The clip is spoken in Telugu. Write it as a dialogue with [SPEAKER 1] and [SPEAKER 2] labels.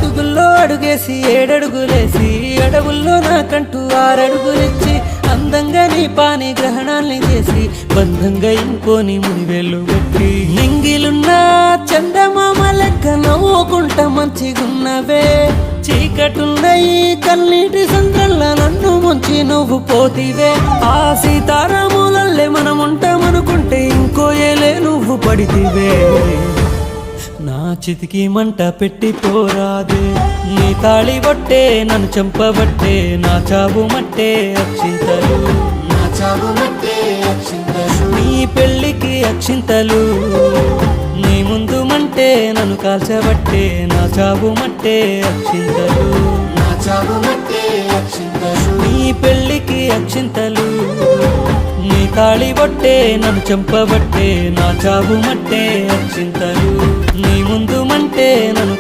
[SPEAKER 1] అడుగుల్లో అడుగేసి 7 అడుగులేసి అడవుల్లో నాకంటూ 6 అడుగులిచ్చి అందంగా నీ పాని గ్రహణాల్ని చేసి బంధంగా ఇంకోని మునివేళ్ళు పెట్టి నింగిలున్న చందమామ లెక్క నవ్వుకుంటా మంచిగున్నవే చీకటున్న ఈ కన్నీటి సంద్రంలా నన్ను ముంచి నువ్వు పోతివే ఆ సీతారాములల్లే మనం ఉంటామనుకుంటే ఇంకో ఏలే నువ్వు పడితివే నా చితికి మంట పెట్టి పోరాదే నీ తాళి బొట్టే నన్ను చంపబట్టే నా చావు మట్టే అక్షింతలు
[SPEAKER 2] నా చావు మట్టే అక్షింతలు
[SPEAKER 1] నీ పెళ్ళికి అక్షింతలు నీ ముందు మంటే నన్ను కాల్చబట్టే నా చావు మట్టే అక్షింతలు
[SPEAKER 2] నా చావు మట్టే అక్షింతలు
[SPEAKER 1] నీ పెళ్ళికి అక్షింతలు నీ తాళి బొట్టే నన్ను చంపబట్టే నా చావు మట్టే అక్షింతలు నీ ముందు మంటే నన్ను